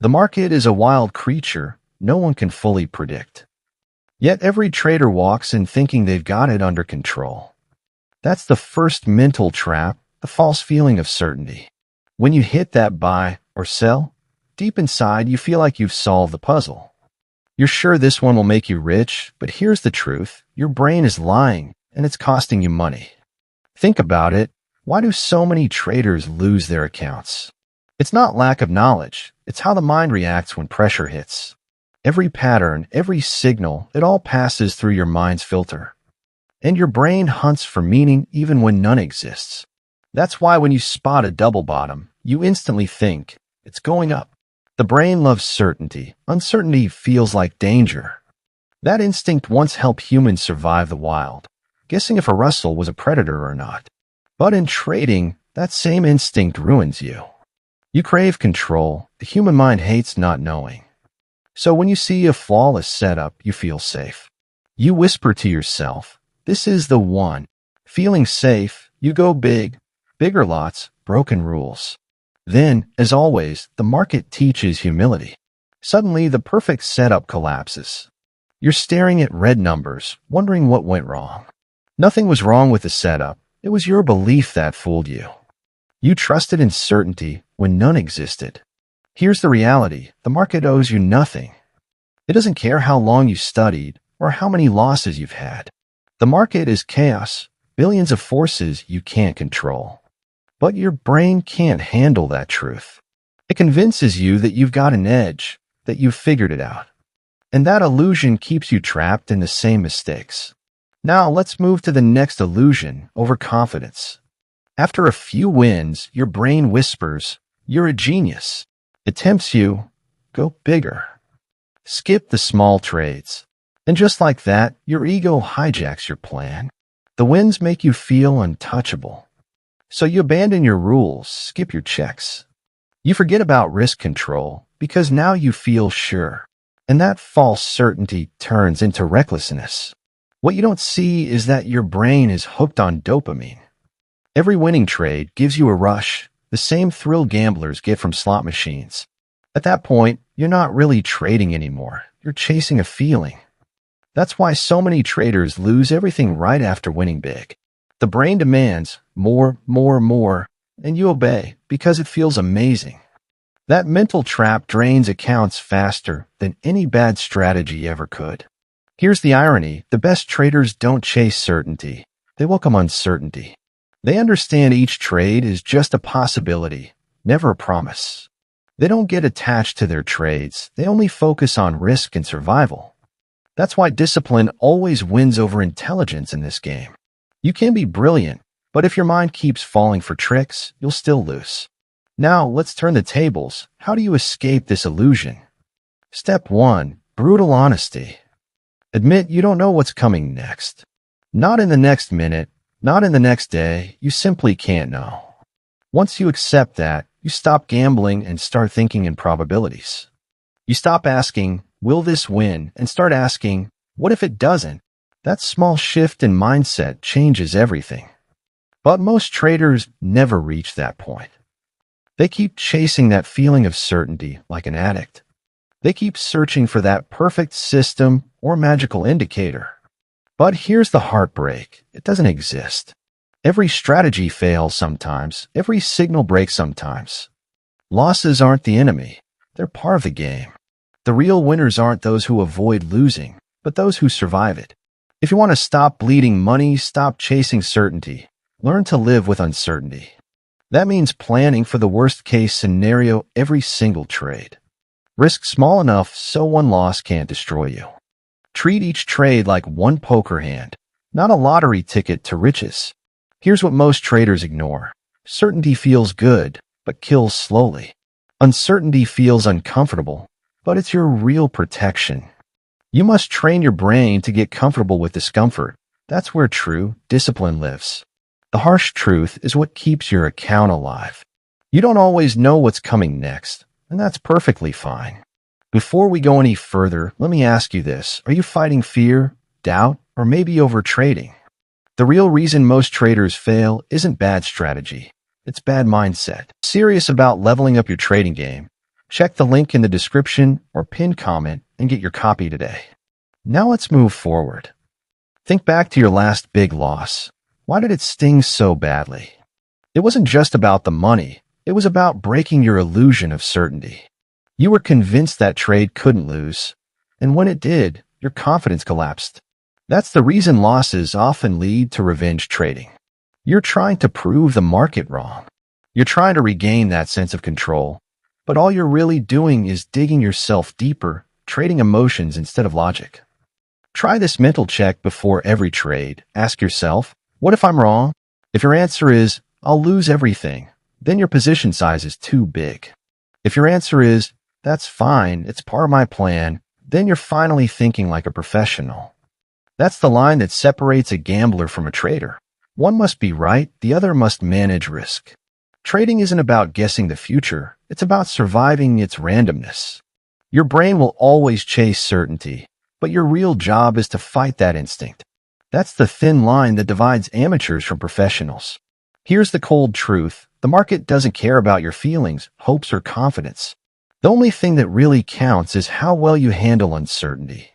The market is a wild creature no one can fully predict. Yet every trader walks in thinking they've got it under control. That's the first mental trap, the false feeling of certainty. When you hit that buy or sell, deep inside you feel like you've solved the puzzle. You're sure this one will make you rich, but here's the truth. Your brain is lying, and it's costing you money. Think about it. Why do so many traders lose their accounts? It's not lack of knowledge. It's how the mind reacts when pressure hits. Every pattern, every signal, it all passes through your mind's filter. And your brain hunts for meaning even when none exists. That's why when you spot a double bottom, you instantly think, it's going up. The brain loves certainty. Uncertainty feels like danger. That instinct once helped humans survive the wild, guessing if a rustle was a predator or not. But in trading, that same instinct ruins you. You crave control. The human mind hates not knowing. So when you see a flawless setup, you feel safe. You whisper to yourself, this is the one. Feeling safe, you go big, bigger lots, broken rules. Then, as always, the market teaches humility. Suddenly, the perfect setup collapses. You're staring at red numbers, wondering what went wrong. Nothing was wrong with the setup. It was your belief that fooled you. You trusted in certainty when none existed. Here's the reality. The market owes you nothing. It doesn't care how long you studied or how many losses you've had. The market is chaos, billions of forces you can't control. But your brain can't handle that truth. It convinces you that you've got an edge, that you've figured it out. And that illusion keeps you trapped in the same mistakes. Now let's move to the next illusion, overconfidence. After a few wins, your brain whispers, you're a genius. It tempts you, go bigger. Skip the small trades. And just like that, your ego hijacks your plan. The wins make you feel untouchable. So you abandon your rules, skip your checks. You forget about risk control because now you feel sure. And that false certainty turns into recklessness. What you don't see is that your brain is hooked on dopamine. Every winning trade gives you a rush, the same thrill gamblers get from slot machines. At that point, you're not really trading anymore. You're chasing a feeling. That's why so many traders lose everything right after winning big. The brain demands more, and you obey because it feels amazing. That mental trap drains accounts faster than any bad strategy ever could. Here's the irony. The best traders don't chase certainty. They welcome uncertainty. They understand each trade is just a possibility, never a promise. They don't get attached to their trades. They only focus on risk and survival. That's why discipline always wins over intelligence in this game. You can be brilliant, but if your mind keeps falling for tricks, you'll still lose. Now, let's turn the tables. How do you escape this illusion? Step 1. Brutal honesty. Admit you don't know what's coming next. Not in the next minute, not in the next day. You simply can't know. Once you accept that, you stop gambling and start thinking in probabilities. You stop asking, will this win? And start asking, what if it doesn't? That small shift in mindset changes everything. But most traders never reach that point. They keep chasing that feeling of certainty like an addict. They keep searching for that perfect system or magical indicator. But here's the heartbreak. It doesn't exist. Every strategy fails sometimes. Every signal breaks sometimes. Losses aren't the enemy. They're part of the game. The real winners aren't those who avoid losing, but those who survive it. If you want to stop bleeding money, stop chasing certainty. Learn to live with uncertainty. That means planning for the worst-case scenario every single trade. Risk small enough so one loss can't destroy you. Treat each trade like one poker hand, not a lottery ticket to riches. Here's what most traders ignore. Certainty feels good, but kills slowly. Uncertainty feels uncomfortable, but it's your real protection. You must train your brain to get comfortable with discomfort. That's where true discipline lives. The harsh truth is what keeps your account alive. You don't always know what's coming next, and that's perfectly fine. Before we go any further, let me ask you this. Are you fighting fear, doubt, or maybe overtrading? The real reason most traders fail isn't bad strategy. It's bad mindset. Serious about leveling up your trading game. Check the link in the description or pinned comment and get your copy today. Now let's move forward. Think back to your last big loss. Why did it sting so badly? It wasn't just about the money. It was about breaking your illusion of certainty. You were convinced that trade couldn't lose, and when it did, your confidence collapsed. That's the reason losses often lead to revenge trading. You're trying to prove the market wrong. You're trying to regain that sense of control, but all you're really doing is digging yourself deeper, trading emotions instead of logic. Try this mental check before every trade. Ask yourself, what if I'm wrong? If your answer is, I'll lose everything, then your position size is too big. If your answer is, that's fine, it's part of my plan, then you're finally thinking like a professional. That's the line that separates a gambler from a trader. One must be right, the other must manage risk. Trading isn't about guessing the future, it's about surviving its randomness. Your brain will always chase certainty, but your real job is to fight that instinct. That's the thin line that divides amateurs from professionals. Here's the cold truth. The market doesn't care about your feelings, hopes, or confidence. The only thing that really counts is how well you handle uncertainty.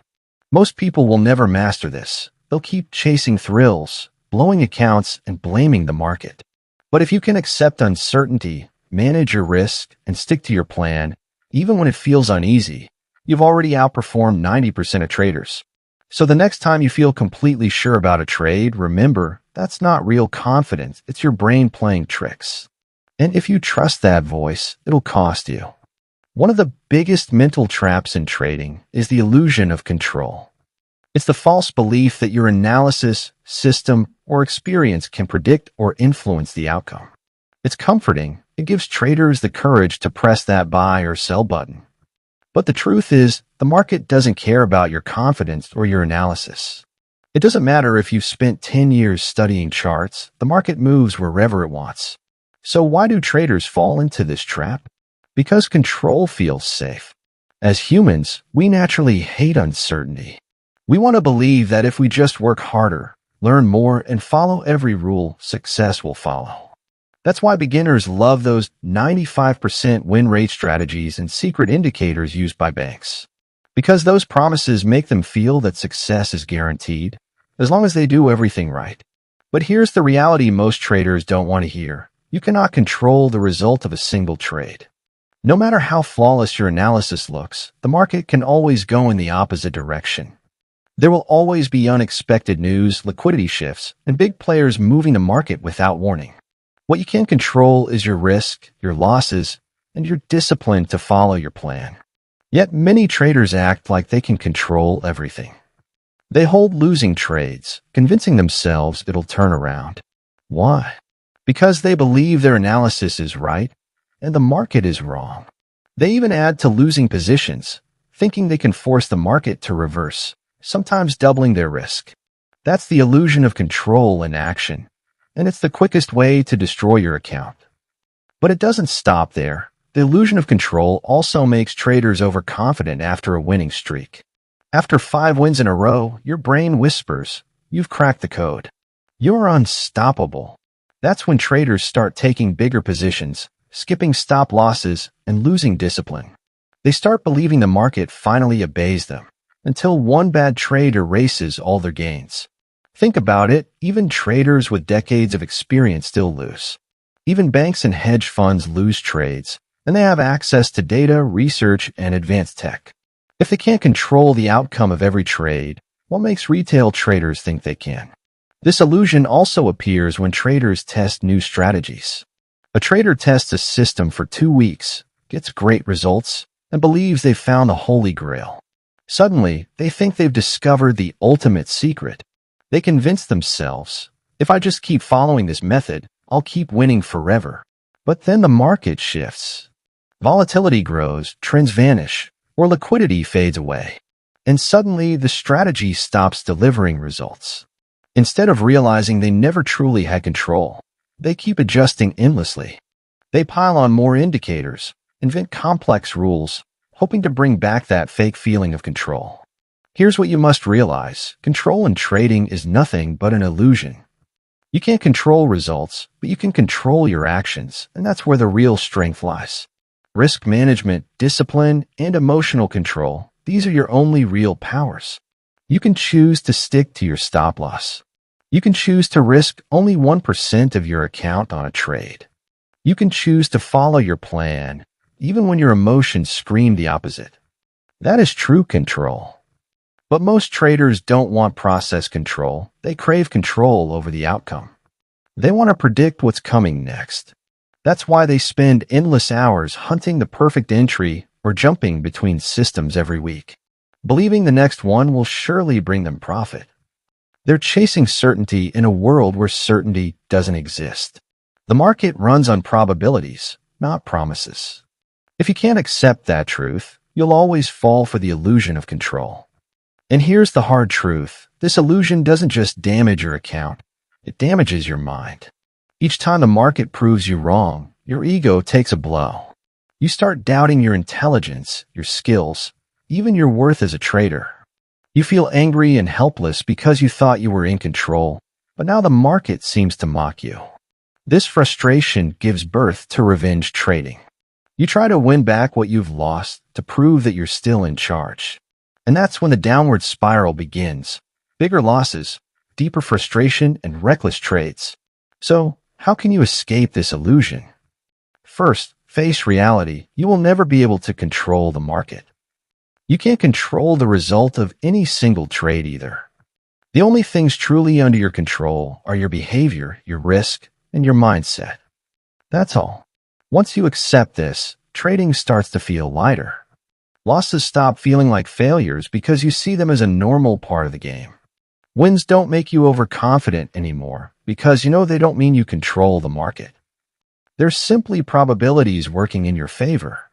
Most people will never master this. They'll keep chasing thrills, blowing accounts, and blaming the market. But if you can accept uncertainty, manage your risk, and stick to your plan, even when it feels uneasy, you've already outperformed 90% of traders. So the next time you feel completely sure about a trade, remember, that's not real confidence. It's your brain playing tricks. And if you trust that voice, it'll cost you. One of the biggest mental traps in trading is the illusion of control. It's the false belief that your analysis, system, or experience can predict or influence the outcome. It's comforting. It gives traders the courage to press that buy or sell button. But the truth is, the market doesn't care about your confidence or your analysis. It doesn't matter if you've spent 10 years studying charts, the market moves wherever it wants. So why do traders fall into this trap? Because control feels safe. As humans, we naturally hate uncertainty. We want to believe that if we just work harder, learn more, and follow every rule, success will follow. That's why beginners love those 95% win rate strategies and secret indicators used by banks. Because those promises make them feel that success is guaranteed, as long as they do everything right. But here's the reality most traders don't want to hear. You cannot control the result of a single trade. No matter how flawless your analysis looks, the market can always go in the opposite direction. There will always be unexpected news, liquidity shifts, and big players moving the market without warning. What you can control is your risk, your losses, and your discipline to follow your plan. Yet many traders act like they can control everything. They hold losing trades, convincing themselves it'll turn around. Why? Because they believe their analysis is right and the market is wrong. They even add to losing positions, thinking they can force the market to reverse, sometimes doubling their risk. That's the illusion of control in action, and it's the quickest way to destroy your account. But it doesn't stop there. The illusion of control also makes traders overconfident after a winning streak. After 5 wins in a row, your brain whispers, you've cracked the code. You're unstoppable. That's when traders start taking bigger positions, skipping stop losses, and losing discipline. They start believing the market finally obeys them, until one bad trade erases all their gains. Think about it, even traders with decades of experience still lose. Even banks and hedge funds lose trades, and they have access to data, research, and advanced tech. If they can't control the outcome of every trade, what makes retail traders think they can? This illusion also appears when traders test new strategies. A trader tests a system for 2 weeks, gets great results, and believes they've found the holy grail. Suddenly, they think they've discovered the ultimate secret. They convince themselves, if I just keep following this method, I'll keep winning forever. But then the market shifts. Volatility grows, trends vanish, or liquidity fades away. And suddenly, the strategy stops delivering results. Instead of realizing they never truly had control, they keep adjusting endlessly. They pile on more indicators, invent complex rules, hoping to bring back that fake feeling of control. Here's what you must realize. Control in trading is nothing but an illusion. You can't control results, but you can control your actions, and that's where the real strength lies. Risk management, discipline, and emotional control, these are your only real powers. You can choose to stick to your stop loss. You can choose to risk only 1% of your account on a trade. You can choose to follow your plan, even when your emotions scream the opposite. That is true control. But most traders don't want process control. They crave control over the outcome. They want to predict what's coming next. That's why they spend endless hours hunting the perfect entry or jumping between systems every week, believing the next one will surely bring them profit. They're chasing certainty in a world where certainty doesn't exist. The market runs on probabilities, not promises. If you can't accept that truth, you'll always fall for the illusion of control. And here's the hard truth. This illusion doesn't just damage your account, it damages your mind. Each time the market proves you wrong, your ego takes a blow. You start doubting your intelligence, your skills, even your worth as a trader. You feel angry and helpless because you thought you were in control, but now the market seems to mock you. This frustration gives birth to revenge trading. You try to win back what you've lost to prove that you're still in charge. And that's when the downward spiral begins. Bigger losses, deeper frustration, and reckless trades. So, how can you escape this illusion? First, face reality. You will never be able to control the market. You can't control the result of any single trade either. The only things truly under your control are your behavior, your risk, and your mindset. That's all. Once you accept this, trading starts to feel lighter. Losses stop feeling like failures because you see them as a normal part of the game. Wins don't make you overconfident anymore because you know they don't mean you control the market. They're simply probabilities working in your favor.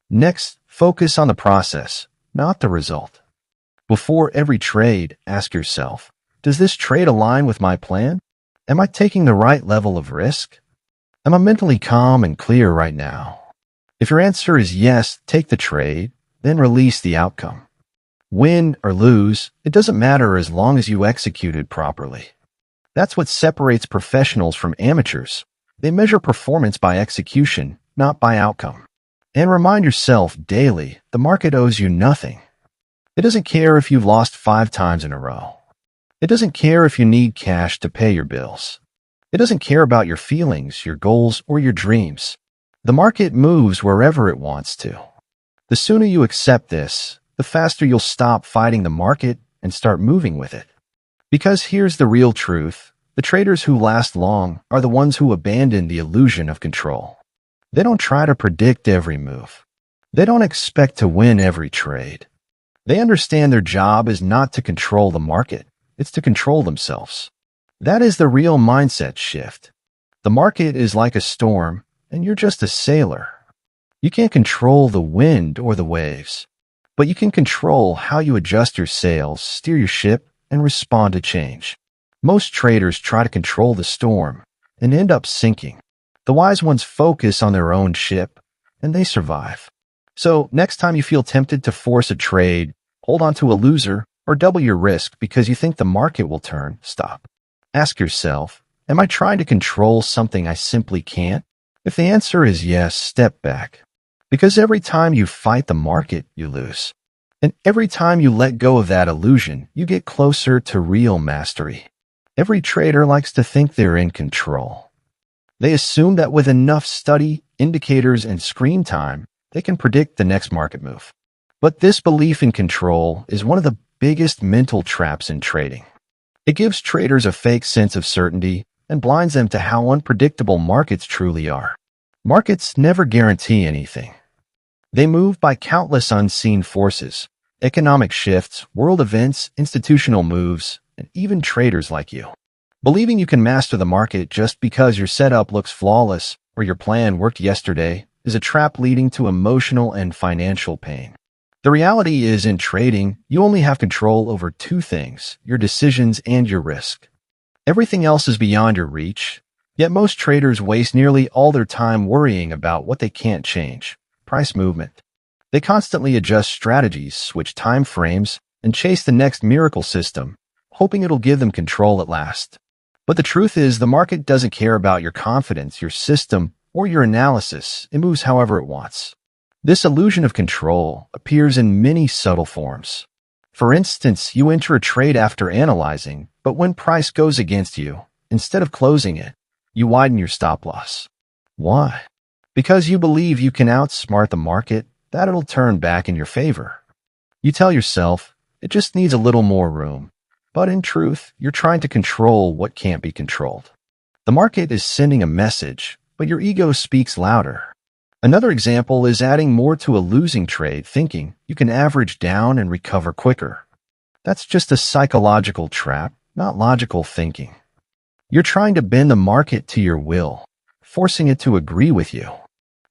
Next, focus on the process, not the result. Before every trade, ask yourself, does this trade align with my plan? Am I taking the right level of risk? Am I mentally calm and clear right now? If your answer is yes, take the trade, then release the outcome. Win or lose, it doesn't matter as long as you executed properly. That's what separates professionals from amateurs. They measure performance by execution, not by outcome. And remind yourself daily, the market owes you nothing. It doesn't care if you've lost 5 times in a row. It doesn't care if you need cash to pay your bills. It doesn't care about your feelings, your goals, or your dreams. The market moves wherever it wants to. The sooner you accept this, the faster you'll stop fighting the market and start moving with it. Because here's the real truth. The traders who last long are the ones who abandon the illusion of control. They don't try to predict every move. They don't expect to win every trade. They understand their job is not to control the market, it's to control themselves. That is the real mindset shift. The market is like a storm, and you're just a sailor. You can't control the wind or the waves, but you can control how you adjust your sails, steer your ship, and respond to change. Most traders try to control the storm and end up sinking. The wise ones focus on their own ship, and they survive. So, next time you feel tempted to force a trade, hold on to a loser, or double your risk because you think the market will turn, stop. Ask yourself, am I trying to control something I simply can't? If the answer is yes, step back. Because every time you fight the market, you lose. And every time you let go of that illusion, you get closer to real mastery. Every trader likes to think they're in control. They assume that with enough study, indicators, and screen time, they can predict the next market move. But this belief in control is one of the biggest mental traps in trading. It gives traders a fake sense of certainty and blinds them to how unpredictable markets truly are. Markets never guarantee anything. They move by countless unseen forces, economic shifts, world events, institutional moves, and even traders like you. Believing you can master the market just because your setup looks flawless or your plan worked yesterday is a trap leading to emotional and financial pain. The reality is in trading, you only have control over 2 things, your decisions and your risk. Everything else is beyond your reach, yet most traders waste nearly all their time worrying about what they can't change. Price movement. They constantly adjust strategies, switch time frames, and chase the next miracle system, hoping it'll give them control at last. But the truth is, the market doesn't care about your confidence, your system, or your analysis. It moves however it wants. This illusion of control appears in many subtle forms. For instance, you enter a trade after analyzing, but when price goes against you, instead of closing it, you widen your stop loss. Why? Because you believe you can outsmart the market, that it'll turn back in your favor. You tell yourself, it just needs a little more room. But in truth, you're trying to control what can't be controlled. The market is sending a message, but your ego speaks louder. Another example is adding more to a losing trade, thinking you can average down and recover quicker. That's just a psychological trap, not logical thinking. You're trying to bend the market to your will, forcing it to agree with you.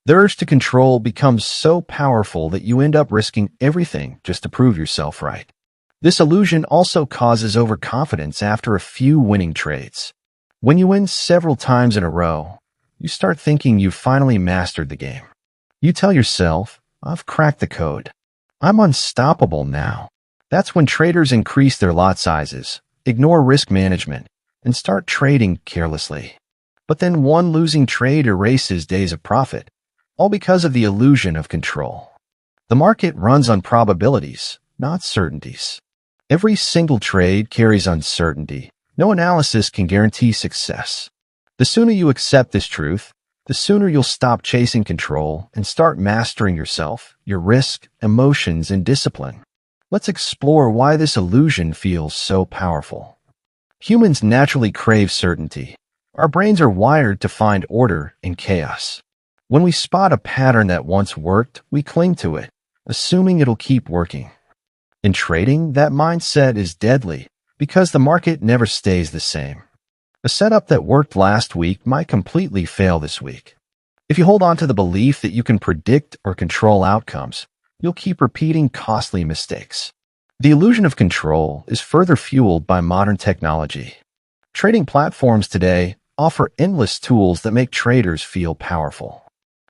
The urge to control becomes so powerful that you end up risking everything just to prove yourself right. This illusion also causes overconfidence after a few winning trades. When you win several times in a row, you start thinking you've finally mastered the game. You tell yourself, I've cracked the code. I'm unstoppable now. That's when traders increase their lot sizes, ignore risk management, and start trading carelessly. But then one losing trade erases days of profit, all because of the illusion of control. The market runs on probabilities, not certainties. Every single trade carries uncertainty. No analysis can guarantee success. The sooner you accept this truth, the sooner you'll stop chasing control and start mastering yourself, your risk, emotions, and discipline. Let's explore why this illusion feels so powerful. Humans naturally crave certainty. Our brains are wired to find order in chaos. When we spot a pattern that once worked, we cling to it, assuming it'll keep working. In trading, that mindset is deadly because the market never stays the same. A setup that worked last week might completely fail this week. If you hold on to the belief that you can predict or control outcomes, you'll keep repeating costly mistakes. The illusion of control is further fueled by modern technology. Trading platforms today offer endless tools that make traders feel powerful.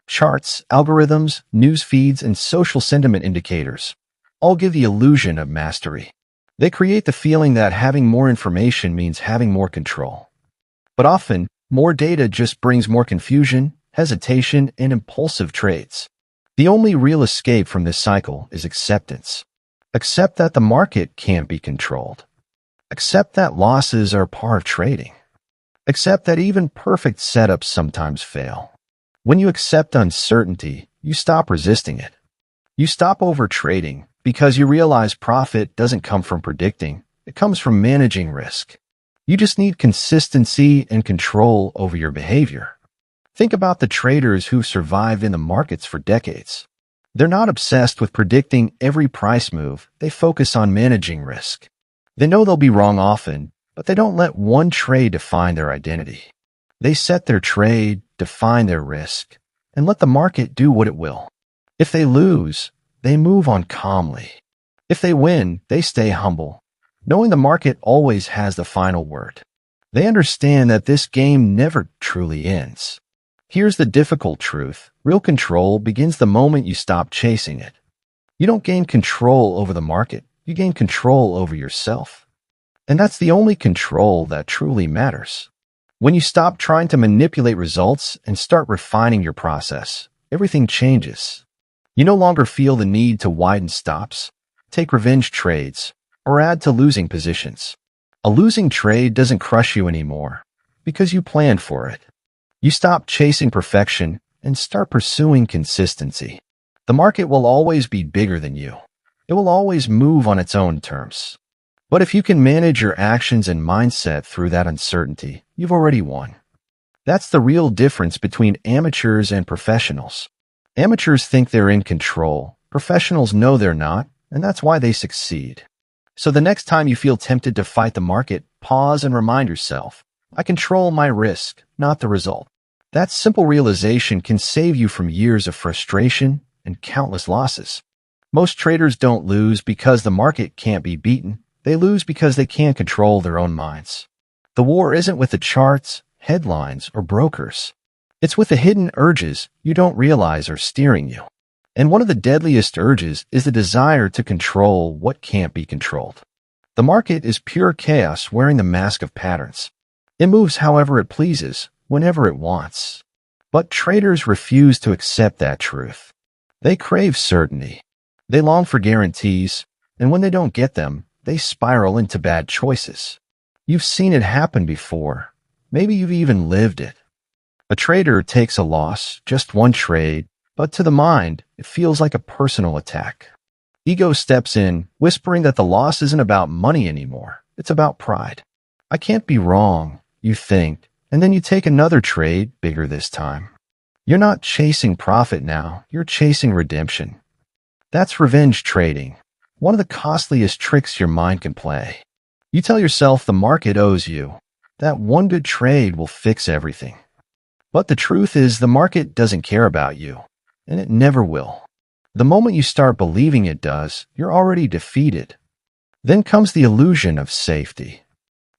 Charts, algorithms, news feeds, and social sentiment indicators all give the illusion of mastery. They create the feeling that having more information means having more control. But often, more data just brings more confusion, hesitation, and impulsive trades. The only real escape from this cycle is acceptance. Accept that the market can't be controlled. Accept that losses are part of trading. Accept that even perfect setups sometimes fail. When you accept uncertainty, you stop resisting it. You stop overtrading because you realize profit doesn't come from predicting, it comes from managing risk. You just need consistency and control over your behavior. Think about the traders who've survived in the markets for decades. They're not obsessed with predicting every price move, they focus on managing risk. They know they'll be wrong often, but they don't let one trade define their identity. They set their trade, define their risk, and let the market do what it will. If they lose, they move on calmly. If they win, they stay humble, knowing the market always has the final word. They understand that this game never truly ends. Here's the difficult truth. Real control begins the moment you stop chasing it. You don't gain control over the market, you gain control over yourself. And that's the only control that truly matters. When you stop trying to manipulate results and start refining your process, everything changes. You no longer feel the need to widen stops, take revenge trades, or add to losing positions. A losing trade doesn't crush you anymore because you planned for it. You stop chasing perfection and start pursuing consistency. The market will always be bigger than you. It will always move on its own terms. But if you can manage your actions and mindset through that uncertainty, you've already won. That's the real difference between amateurs and professionals. Amateurs think they're in control. Professionals know they're not, and that's why they succeed. So the next time you feel tempted to fight the market, pause and remind yourself, I control my risk, not the result. That simple realization can save you from years of frustration and countless losses. Most traders don't lose because the market can't be beaten. They lose because they can't control their own minds. The war isn't with the charts, headlines, or brokers. It's with the hidden urges you don't realize are steering you. And one of the deadliest urges is the desire to control what can't be controlled. The market is pure chaos wearing the mask of patterns. It moves however it pleases, whenever it wants. But traders refuse to accept that truth. They crave certainty. They long for guarantees, and when they don't get them, they spiral into bad choices. You've seen it happen before. Maybe you've even lived it. A trader takes a loss, just one trade, but to the mind, it feels like a personal attack. Ego steps in, whispering that the loss isn't about money anymore. It's about pride. I can't be wrong, you think, and then you take another trade, bigger this time. You're not chasing profit now, you're chasing redemption. That's revenge trading, one of the costliest tricks your mind can play. You tell yourself the market owes you. That one good trade will fix everything. But the truth is the market doesn't care about you, and it never will. The moment you start believing it does, you're already defeated. Then comes the illusion of safety.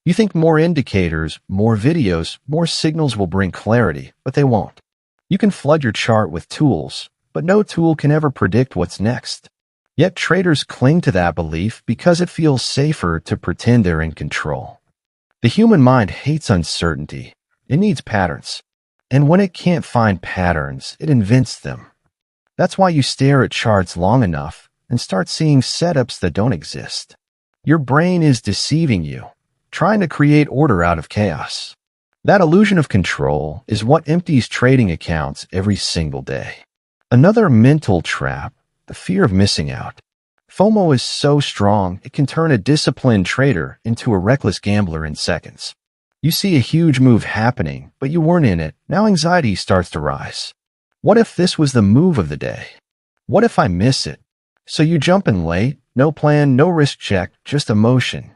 You think more indicators, more videos, more signals will bring clarity, but they won't. You can flood your chart with tools, but no tool can ever predict what's next. Yet traders cling to that belief because it feels safer to pretend they're in control. The human mind hates uncertainty. It needs patterns. And when it can't find patterns, it invents them. That's why you stare at charts long enough and start seeing setups that don't exist. Your brain is deceiving you, trying to create order out of chaos. That illusion of control is what empties trading accounts every single day. Another mental trap, the fear of missing out. FOMO is so strong, it can turn a disciplined trader into a reckless gambler in seconds. You see a huge move happening, but you weren't in it. Now anxiety starts to rise. What if this was the move of the day? What if I miss it? So you jump in late, no plan, no risk check, just emotion.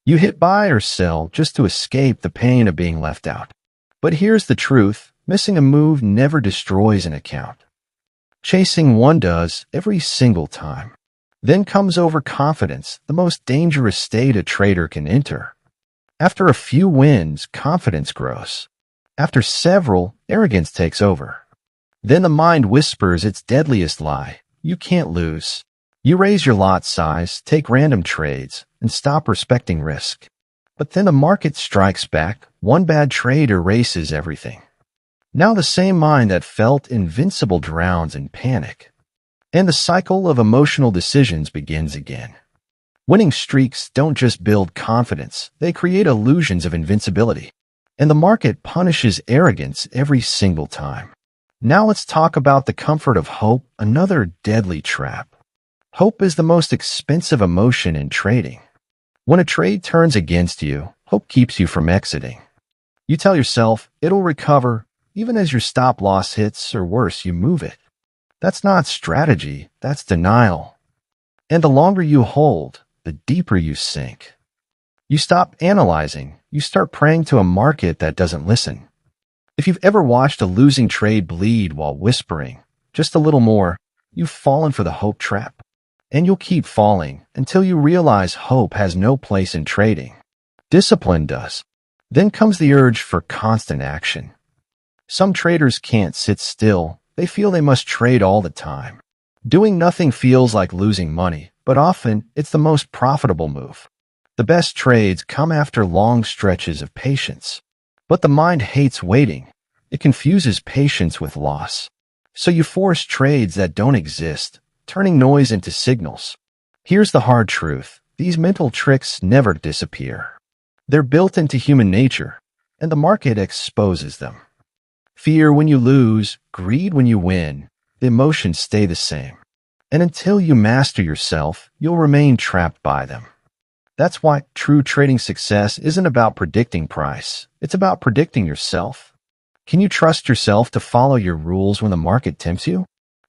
You hit buy or sell just to escape the pain of being left out. But here's the truth, missing a move never destroys an account. Chasing one does every single time. Then comes overconfidence, the most dangerous state a trader can enter. After a few wins, confidence grows. After several, arrogance takes over. Then the mind whispers its deadliest lie. You can't lose. You raise your lot size, take random trades, and stop respecting risk. But then the market strikes back. One bad trade erases everything. Now the same mind that felt invincible drowns in panic. And the cycle of emotional decisions begins again. Winning streaks don't just build confidence, they create illusions of invincibility. And the market punishes arrogance every single time. Now let's talk about the comfort of hope, another deadly trap. Hope is the most expensive emotion in trading. When a trade turns against you, hope keeps you from exiting. You tell yourself, it'll recover, even as your stop loss hits, or worse, you move it. That's not strategy, that's denial. And the longer you hold, the deeper you sink. You stop analyzing, you start praying to a market that doesn't listen. If you've ever watched a losing trade bleed while whispering, just a little more, you've fallen for the hope trap. And you'll keep falling until you realize hope has no place in trading. Discipline does. Then comes the urge for constant action. Some traders can't sit still. They feel they must trade all the time. Doing nothing feels like losing money, but often it's the most profitable move. The best trades come after long stretches of patience. But the mind hates waiting. It confuses patience with loss. So you force trades that don't exist, turning noise into signals. Here's the hard truth. These mental tricks never disappear. They're built into human nature, and the market exposes them. Fear when you lose, greed when you win, the emotions stay the same. And until you master yourself, you'll remain trapped by them. That's why true trading success isn't about predicting price. It's about predicting yourself. Can you trust yourself to follow your rules when the market tempts you?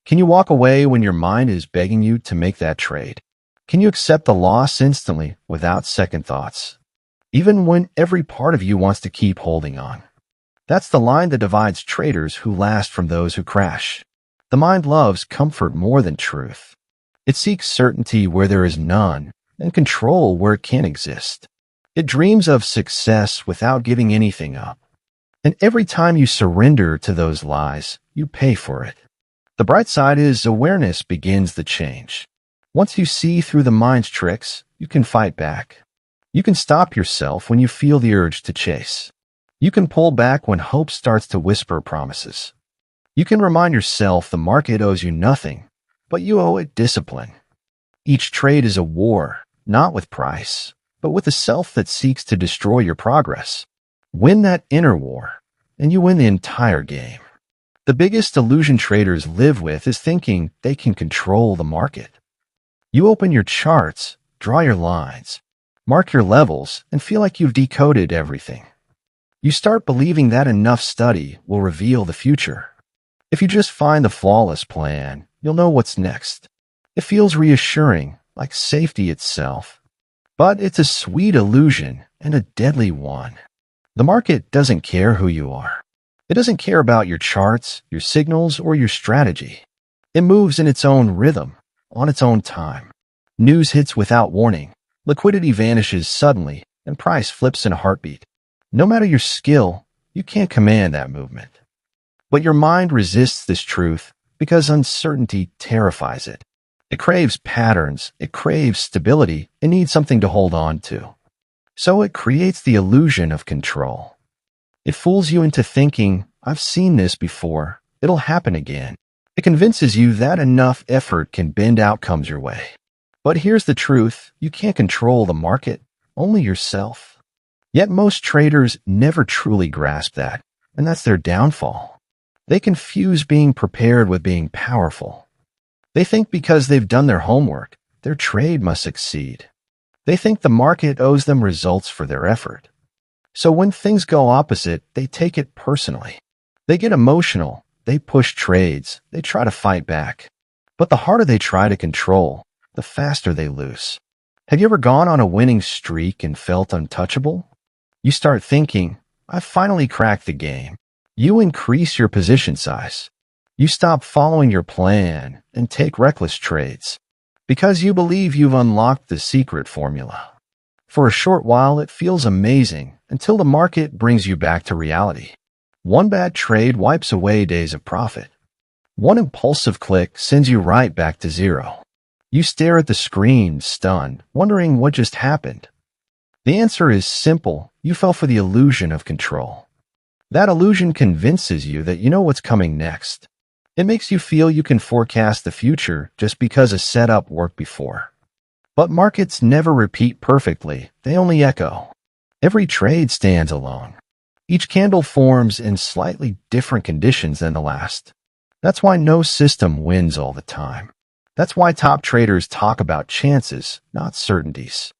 Can you walk away when your mind is begging you to make that trade? Can you accept the loss instantly without second thoughts, even when every part of you wants to keep holding on? That's the line that divides traders who last from those who crash. The mind loves comfort more than truth. It seeks certainty where there is none, and control where it can't exist. It dreams of success without giving anything up. And every time you surrender to those lies, you pay for it. The bright side is awareness begins the change. Once you see through the mind's tricks, you can fight back. You can stop yourself when you feel the urge to chase. You can pull back when hope starts to whisper promises. You can remind yourself the market owes you nothing, but you owe it discipline. Each trade is a war, not with price, but with the self that seeks to destroy your progress. Win that inner war, and you win the entire game. The biggest illusion traders live with is thinking they can control the market. You open your charts, draw your lines, mark your levels, and feel like you've decoded everything. You start believing that enough study will reveal the future. If you just find the flawless plan, you'll know what's next. It feels reassuring, like safety itself. But it's a sweet illusion and a deadly one. The market doesn't care who you are. It doesn't care about your charts, your signals, or your strategy. It moves in its own rhythm, on its own time. News hits without warning. Liquidity vanishes suddenly, and price flips in a heartbeat. No matter your skill, you can't command that movement. But your mind resists this truth because uncertainty terrifies it. It craves patterns, it craves stability, it needs something to hold on to. So it creates the illusion of control. It fools you into thinking, I've seen this before, it'll happen again. It convinces you that enough effort can bend outcomes your way. But here's the truth, you can't control the market, only yourself. Yet most traders never truly grasp that, and that's their downfall. They confuse being prepared with being powerful. They think because they've done their homework, their trade must succeed. They think the market owes them results for their effort. So when things go opposite, they take it personally. They get emotional, they push trades, they try to fight back. But the harder they try to control, the faster they lose. Have you ever gone on a winning streak and felt untouchable? You start thinking, I've finally cracked the game. You increase your position size. You stop following your plan and take reckless trades because you believe you've unlocked the secret formula. For a short while, it feels amazing until the market brings you back to reality. One bad trade wipes away days of profit. One impulsive click sends you right back to zero. You stare at the screen, stunned, wondering what just happened. The answer is simple. You fell for the illusion of control. That illusion convinces you that you know what's coming next. It makes you feel you can forecast the future just because a setup worked before. But markets never repeat perfectly, they only echo. Every trade stands alone. Each candle forms in slightly different conditions than the last. That's why no system wins all the time. That's why top traders talk about chances, not certainties.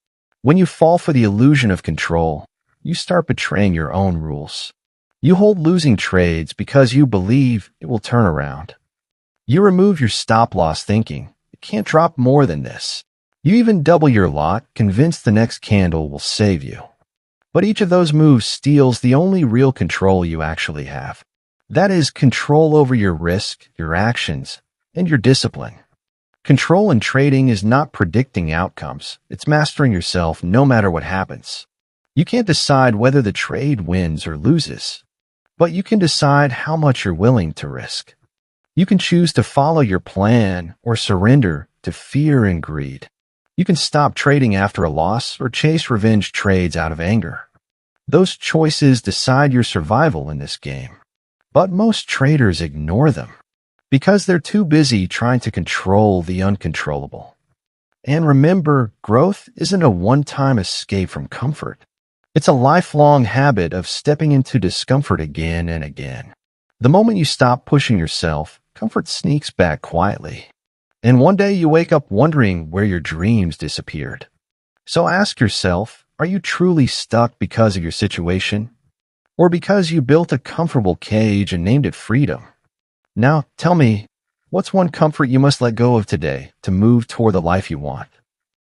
When you fall for the illusion of control, you start betraying your own rules. You hold losing trades because you believe it will turn around. You remove your stop-loss thinking, it can't drop more than this. You even double your lot, convinced the next candle will save you. But each of those moves steals the only real control you actually have. That is control over your risk, your actions, and your discipline. Control in trading is not predicting outcomes. It's mastering yourself no matter what happens. You can't decide whether the trade wins or loses, but you can decide how much you're willing to risk. You can choose to follow your plan or surrender to fear and greed. You can stop trading after a loss or chase revenge trades out of anger. Those choices decide your survival in this game. But most traders ignore them because they're too busy trying to control the uncontrollable. And remember, growth isn't a one-time escape from comfort. It's a lifelong habit of stepping into discomfort again and again. The moment you stop pushing yourself, comfort sneaks back quietly. And one day you wake up wondering where your dreams disappeared. So ask yourself, are you truly stuck because of your situation? Or because you built a comfortable cage and named it freedom? Now, tell me, what's one comfort you must let go of today to move toward the life you want?